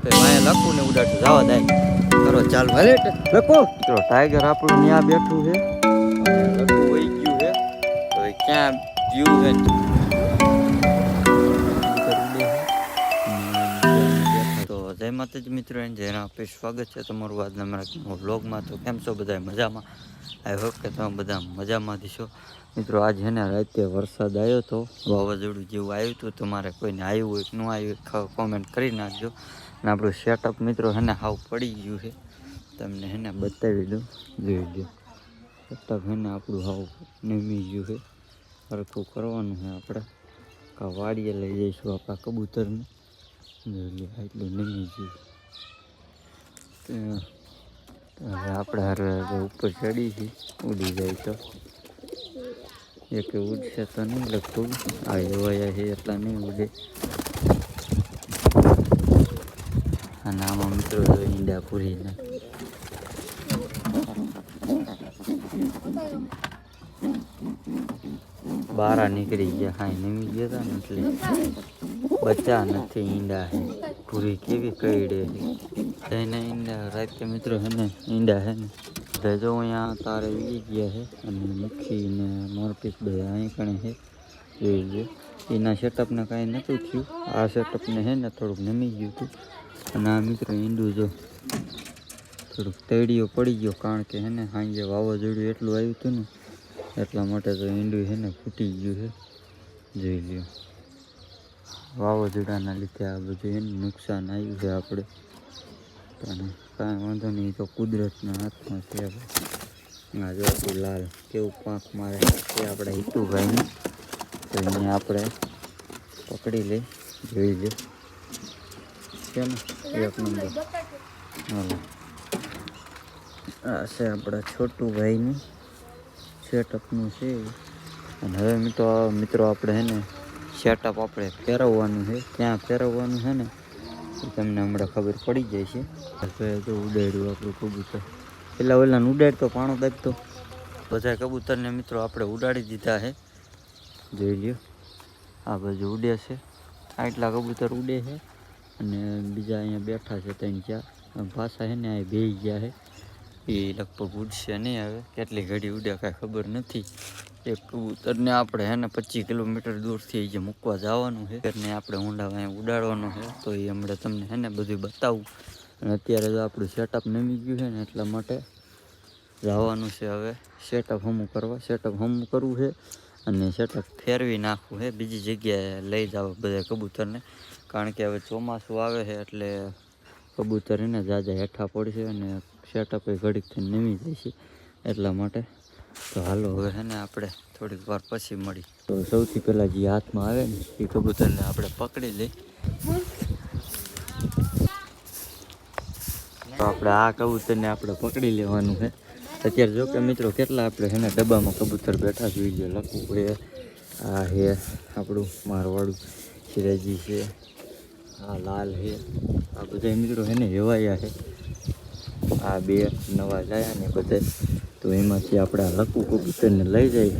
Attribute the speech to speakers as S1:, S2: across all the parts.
S1: વાયા લખું ને ઉડાડતું જવા દે કરો ચાલ ભલે લખો તો ટાઈગર આપણું ત્યાં બેઠું છે અને લખું વહી ગયું છે તો ક્યાં વ્યૂ છે તો જય માતાજી મિત્રો એને જેના આપે સ્વાગત છે તમારું આજના મારા વ્લોગમાં. તો કેમ છો બધા મજામાં? આઈ હોપ કે તમે બધા મજામાં છો મિત્રો. આજ છે ને રાતે વરસાદ આવ્યો તો વાવાઝોડું જેવું આવ્યું હતું. તમારે કોઈને આવ્યું હોય કે ન આવ્યું કોમેન્ટ કરી નાખજો. અને આપણું સેટઅપ મિત્રો છે ને હાવ પડી ગયું છે, તમને છે ને બતાવી દઉં, જોઈ લો. સેટઅપ છે ને આપણું હાવ નમી ગયું છે. સરખું કરવાનું છે આપણે, કા વાડીએ લઈ જઈશું આપણા કબૂતરને. જોઈ લો એટલું નમી ગયું. હવે આપણે હારે ઉપર ચડી છીએ, ઉડી જાય તો એક ઉડશે તો નહીં લગતું. આ એવાયા છે એટલા નહીં ઉડે. અને આમાં મિત્રો ઈંડા પૂરીને બારા નીકળી ગયા. હા નમી ગયા હતા ને એટલે બચ્ચા નથી, ઈંડા છે. પૂરી કેવી કઈડે છે એને ઈંડા રાતે મિત્રો છે ને ઈંડા છે ને જો અહીંયા તારે વી ગયા છે. અને મચ્છી ને મોરપીસ બધા અહીં કણે છે, જોઈ લો. એના સેટઅપને કાંઈ નહોતું થયું, આ સેટઅપને છે ને થોડુંક નમી ગયું હતું. અને આ મિત્રો ઈંડું જો થોડુંક તળીઓ પડી ગયો, કારણ કે છે ને સાંજે વાવાઝોડું એટલું આવ્યું હતું ને એટલા માટે તો ઈંડું છે ને ફૂટી ગયું છે, જોઈ લ્યો. વાવાઝોડાના લીધે આ બધું એને નુકસાન આવ્યું છે આપણે. અને કાંઈ વાંધો નહીં, તો કુદરતના હાથમાં છે. આ જો આપણું લાલ કેવું પાંખ મારે છે આપણે હિતુભાઈને, તો એને આપણે પકડી લઈ, જોઈ લે. કેમ એક નંબર. હાલો, આ છે આપણા છોટુભાઈનું સેટઅપનું છે. અને હવે મિત્રો આપણે છે ને સેટઅપ આપણે ફેરવવાનું છે. ક્યાં ફેરવવાનું છે ને એ તમને હમણાં ખબર પડી જાય છે. તો ઉડાડ્યું આપણું કબૂતર. પેલા ઓલાને ઉડાડતો પાણો દાબતો. બધા કબૂતરને મિત્રો આપણે ઉડાડી દીધા છે, જોઈ લ્યો. આ બાજુ ઉડે છે, આટલા કબૂતર ઉડે છે. અને બીજા અહીંયા બેઠા છે 3-4 પાછા છે ને આ બેસી ગયા છે. એ લગભગ ઉડશે નહીં, હવે કેટલી ઘડી ઉડે કાંઈ ખબર નથી. એક કબૂતરને આપણે છે ને 25 કિલોમીટર દૂરથી જે મૂકવા જવાનું છે, એને આપણે ઊંડા અહીંયા ઉડાડવાનું છે. તો એ હમણાં તમને છે ને બધું બતાવું. અને અત્યારે જો આપણું સેટઅપ નમી ગયું છે ને એટલા માટે જવાનું છે હવે સેટઅપ હમું કરવા. સેટઅપ હમું કરવું છે અને સેટઅપ ફેરવી નાખવું છે, બીજી જગ્યાએ લઈ જાવ બધા કબૂતરને. કારણ કે હવે ચોમાસું આવે છે એટલે કબૂતર એને જાજા હેઠા પડશે અને સેટઅપ એ ઘડીકથી નમી જાય છે, એટલા માટે. તો હાલો હવે છે ને આપણે થોડીક વાર પછી મળી. તો સૌથી પહેલાં જે હાથમાં આવે ને એ કબૂતરને આપણે પકડી લઈ. તો આપણે આ કબૂતરને આપણે પકડી લેવાનું છે. અત્યારે જો કે મિત્રો કેટલા આપણે છે ને ડબ્બામાં કબૂતર બેઠા જોઈ લો. લખવું પડે. આ છે આપણું મારવાડું સિરાજી છે, આ લાલ છે. આ બધા મિત્રો છે ને હેવાયા છે. આ બે નવા લાયા ને બધા. તો એમાંથી આપણે આ લખવું કબૂતરને લઈ જાય.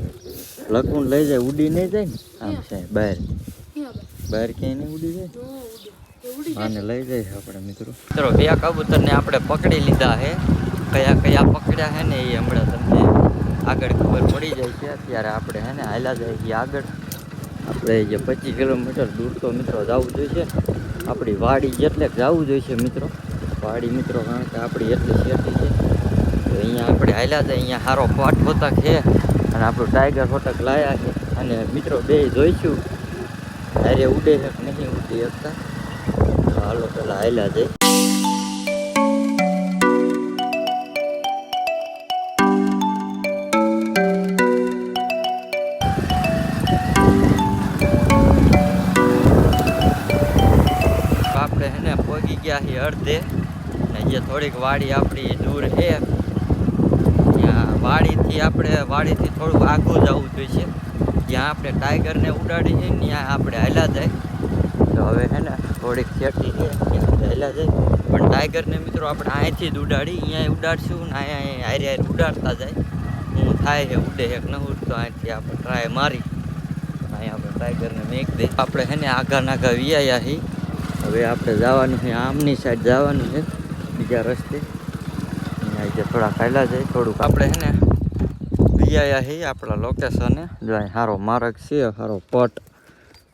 S1: લખવું લઈ જાય, ઉડી નહીં જાય ને આમ છે બહાર ક્યાંય નહીં ઉડી જાય. આને લઈ જાય આપણે મિત્રો. ચલો બે કબૂતરને આપણે પકડી લીધા છે. કયા કયા પકડ્યા છે ને એ હમણાં તમને આગળ ખબર પડી જાય છે. અત્યારે આપણે છે ને હાલ્યા જાય છીએ આગળ. આપણે જે 25 કિલોમીટર દૂર તો મિત્રો જવું જોઈશે. આપણી વાડી જેટલે જવું જોઈશે મિત્રો. વાડી મિત્રો કારણ કે આપણી એટલી શેતી છે. તો અહીંયા આપણે હાલ્યા જાય. અહીંયા સારો પાટ હોતક છે અને આપણું ટાઈગર હોતક લાયા છે. અને મિત્રો બે જોઈશું અરે ઉડે છે કે નહીં ઉડી શકતા. હાલો પેલા હાલ્યા જાય. આપણે એને પહોંચી ગયા છીએ અડધે. ને જે થોડીક વાડી આપણી દૂર છે, ત્યાં વાડીથી થોડુંક આગું જવું જોઈએ. જ્યાં આપણે ટાઈગરને ઉડાડી છે ત્યાં આપણે હાલ્યા જાય. તો હવે છે ને થોડીક સેટી છે ત્યાં હાલ્યા જાય. પણ ટાઈગરને મિત્રો આપણે અહીંથી જ ઉડાડી, અહીંયા ઉડાડશું ને અહીંયા હારે ઉડાડતા જાય. હું થાય છે ઉડે એક ન ઉડતો અહીંથી આપણે ટ્રાય મારી અહીંયા આપણે ટાઈગરને મેક દઈ. આપણે છે ને આગા નાગા વિયાયા છીએ હવે આપણે જવાનું છે આમની સાઈડ જવાનું છે બીજા રસ્તે. અહીંયા થોડા ખાયલા જાય થોડુંક આપણે છે ને વિયાયા છીએ આપણા લોકેશને. જો અહીં સારો માર્ગ છે, સારો પટ.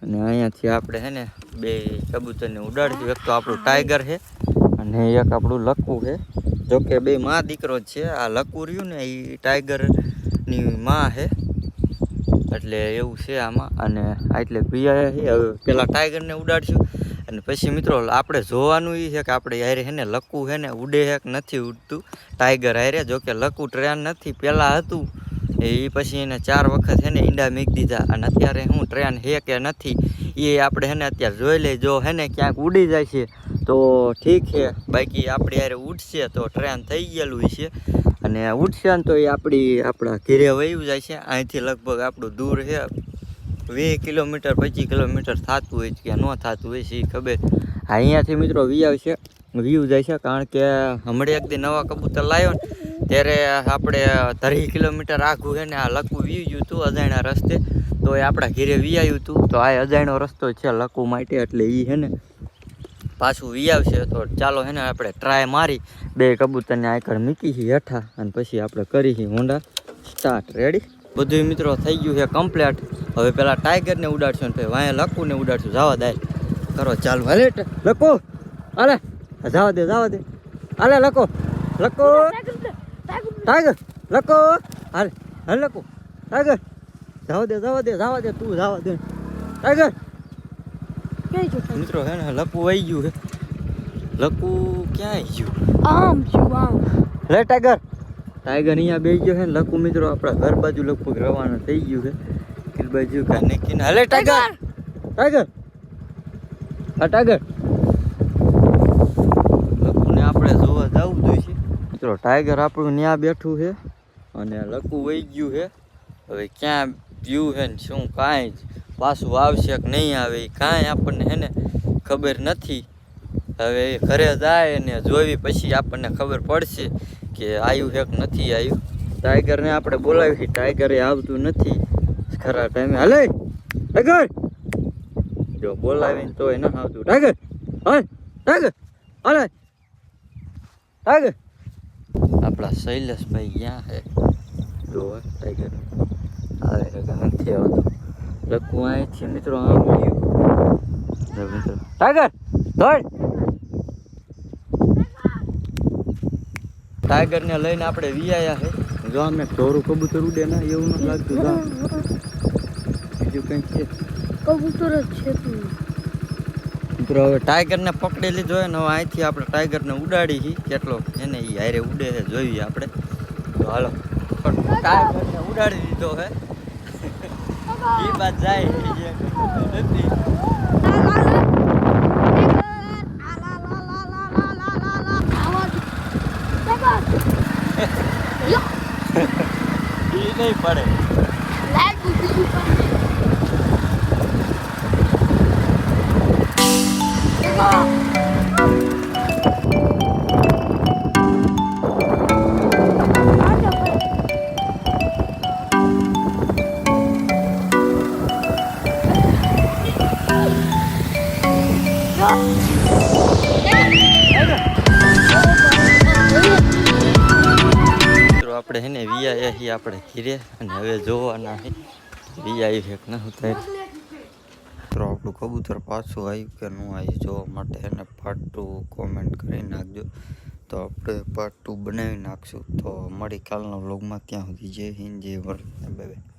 S1: અને અહીંયાથી આપણે છે ને બે કબૂતરને ઉડાડીશું. એક તો આપણું ટાઈગર છે અને એક આપણું લક્કુ છે. જોકે બે માં દીકરો જ છે. આ લક્કુ રહ્યું ને એ ટાઈગરની માં છે, એટલે એવું છે આમાં. અને એટલે વિયાયા છીએ. હવે પેલા ટાઈગરને ઉડાડશું અને પછી મિત્રો આપણે જોવાનું એ છે કે આપણે હારે છે ને લક્કુ છે ને ઉડે છે કે નથી ઉડતું ટાઈગર હારે. જોકે લક્કુ ટ્રેન નથી, પહેલાં હતું એ પછી એને 4 વખત છે ને ઈંડા મૂકી દીધા. અને અત્યારે શું ટ્રેન છે કે નથી એ આપણે છે ને અત્યારે જોઈ લઈ. જો છે ને ક્યાંક ઉડી જાય છે તો ઠીક છે, બાકી આપણી હારે ઉડશે તો ટ્રેન થઈ ગયેલું છે. અને ઉડશે ને તો એ આપણા ઘેરે વયું જાય છે. અહીંથી લગભગ આપણું દૂર છે 20 કિલોમીટર 25 કિલોમીટર થતું હોય કે ન થતું હોય છે એ ખબર. અહીંયાથી મિત્રો વ્યૂ જાય છે, કારણ કે હમણાં એક દી નવા કબૂતર લાવ્યો ને ત્યારે આપણે 30 કિલોમીટર આઘું છે ને આ લક્કુ વી ગયું હતું અજાણ્યા રસ્તે. તો એ આપણા ઘેરે વિયાયું હતું. તો આ અજાણ્યો રસ્તો છે લક્કુ માટે, એટલે એ છે ને પાછું વિયાવશે. તો ચાલો છે ને આપણે ટ્રાય મારી બે કબૂતરને આગળ મૂકી છીએ હેઠા અને પછી આપણે કરી છીએ હોન્ડા સ્ટાર્ટ. રેડી? બધું મિત્રો થઈ ગયું છે કમ્પ્લીટ. હવે પેલા ટાઈગરને ઉડાડશું ને પછી વાંહે લક્કુને ઉડાડશું. જવા દે કરો ચાલુ. હાલે લક્કુ, હાલે જવા દે હાલે લક્કુ ટાઈગર લક્કુ હાલે હાલે લક્કુ ટાઈગર જવા દે તું જવા દે ટાઈગર. મિત્રો હે ને લક્કુ વહી ગયું છે. લક્કુ ક્યાં ગયું? લે ટાઈગર અહીંયા બેસી ગયો છે ને લક્કુ મિત્રો આપણા ઘર બાજુ લગભગ રવાના થઈ ગયું છે. કિલ બાજુ કાને કિન. હાલે ટાઈગર ટાઈગર લક્કુને આપણે જોવા જવું જોઈશે. મિત્રો ટાઈગર આપણું ત્યાં બેઠું છે અને લક્કુ વહી ગયું છે. હવે ક્યાં વ્યૂ છે ને શું કાંઈ જ પાછું આવશે કે નહીં આવે એ કાંઈ આપણને છે ને ખબર નથી. હવે ઘરે જાય ને જોઈ પછી આપણને ખબર પડશે કે આવ્યું છે કે નથી આવ્યું. ટાઈગરને આપણે બોલાવી, ટાઈગરે આવતું નથી ખરા ટાઈમે. હાલે ટાઈગર, જો બોલાવીને તોય ના આવતું. ટાઈગર ટાઈગર હાલે ટાઈગર. આપણા શૈલેષભાઈ ક્યાં છે? જો ટાઈગર આવે છે કે નથી આવતું. લક્કુ અહીં છે મિત્રો. આમ ગયું મિત્રો. ટાઈગર દોડ. ટાઈગરને લઈને આપણે વિયાયા છે. જો અમે ઢોરું કબૂતર ઉડે ના એવું નથી લાગતું. બીજું કંઈ છે? કબૂતર જ છે મિત્રો. હવે ટાઈગરને પકડી લીધો હોય ને હવે અહીંથી આપણે ટાઈગરને ઉડાડી છીએ. કેટલો એને એ હારે ઉડે છે જોઈએ આપણે. તો હાલો ટાઈગરને ઉડાડી દીધો હે. એ બાદ જાય નથી. એ નહીં પડે. આપણે છે ને વિયા છીએ આપણે ઘીરે અને હવે જોવાના છે વિયા છે કે ના ઉતારી. તો આપણું કબૂતર પાછું આવ્યું કે ન આવ્યું જોવા માટે એને પાર્ટ 2 કોમેન્ટ કરી નાખજો. તો આપણે પાર્ટ 2 બનાવી નાખશું. તો મળી કાલના વ્લોગમાં. ત્યાં સુધી જય હિન્દ જય ભારત. Bye bye.